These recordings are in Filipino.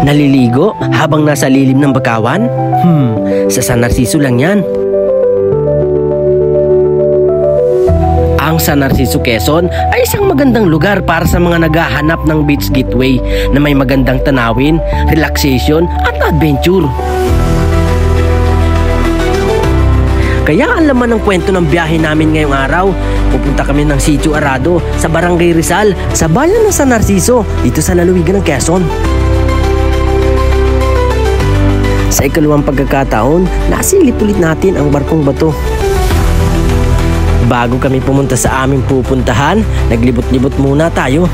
Naliligo habang nasa lilim ng bakawan? Sa San Narciso lang yan. Ang San Narciso, Quezon ay isang magandang lugar para sa mga naghahanap ng beach gateway na may magandang tanawin, relaxation at adventure. Kaya ang laman ng kwento ng biyahe namin ngayong araw, pupunta kami ng Sitio Arado sa Barangay Rizal sa bayan ng San Narciso dito sa lalawigan ng Quezon. Sa ikalawang pagkakataon, nasilip ulit natin ang barkong bato. Bago kami pumunta sa aming pupuntahan, naglibot-libot muna tayo.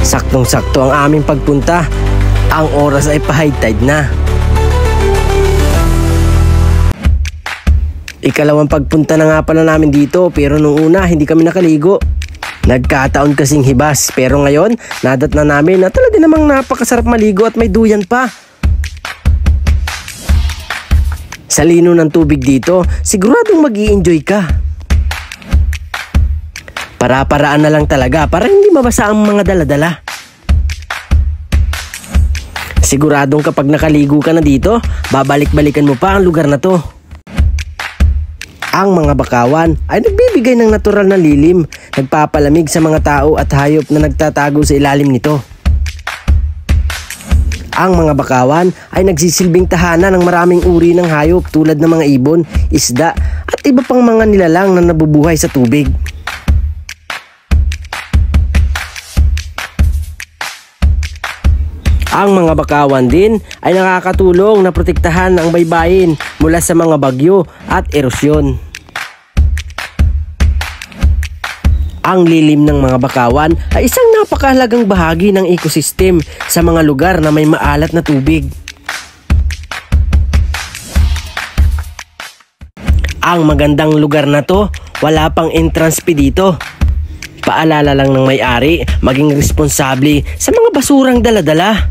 Saktong-sakto ang aming pagpunta. Ang oras ay pa-high tide na. Ikalawang pagpunta na nga pala namin dito, pero nung una hindi kami nakaligo. Nagkataon kasing hibas, pero ngayon nadat na namin na talaga namang napakasarap maligo at may duyan pa. Sa lino ng tubig dito, siguradong mag-i-enjoy ka. Para-paraan na lang talaga para hindi mabasa ang mga dala-dala. Siguradong kapag nakaligo ka na dito, babalik-balikan mo pa ang lugar na to. Ang mga bakawan ay nagbibigay ng natural na lilim, nagpapalamig sa mga tao at hayop na nagtatago sa ilalim nito. Ang mga bakawan ay nagsisilbing tahanan ng maraming uri ng hayop tulad ng mga ibon, isda at iba pang mga nilalang na nabubuhay sa tubig. Ang mga bakawan din ay nakakatulong na protektahan ang baybayin mula sa mga bagyo at erosyon. Ang lilim ng mga bakawan ay isang napakahalagang bahagi ng ecosystem sa mga lugar na may maalat na tubig. Ang magandang lugar na to, wala pang entrance fee dito. Paalala lang ng may-ari, maging responsable sa mga basurang dala-dala.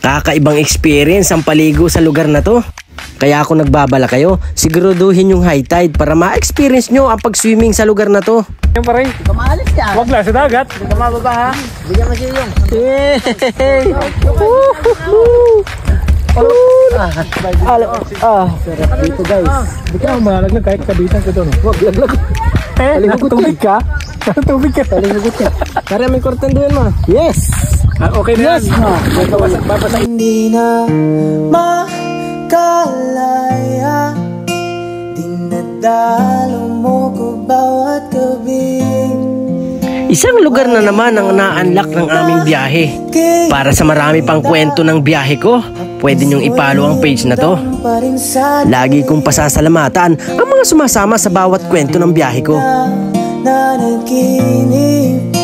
Kakaibang experience ang paligo sa lugar na to. Kaya ako nagbabala kayo, siguraduhin yung high tide para ma-experience nyo ang pag-swimming sa lugar na to. Yung pare, hindi ka maalis yan. Huwag lang sa dagat. Hindi ka mababa ha. Bigyan mo siya yung. Dito guys. Hindi ka naman malaglag kahit kabitan ko doon. Huwag laglag. Talihugot tubig ka? Tubig ka. Talihugot ka. Kaya may kortan doon mo. Yes! Okay na yan. Hindi na makalaya, dinadalo mo ko bawat gabi. Isang lugar na naman ang na-unlock ng aming biyahe. Para sa marami pang kwento ng biyahe ko, pwede nyong ipalo ang page na to. Lagi kong pasasalamatan ang mga sumasama sa bawat kwento ng biyahe ko. Na naginip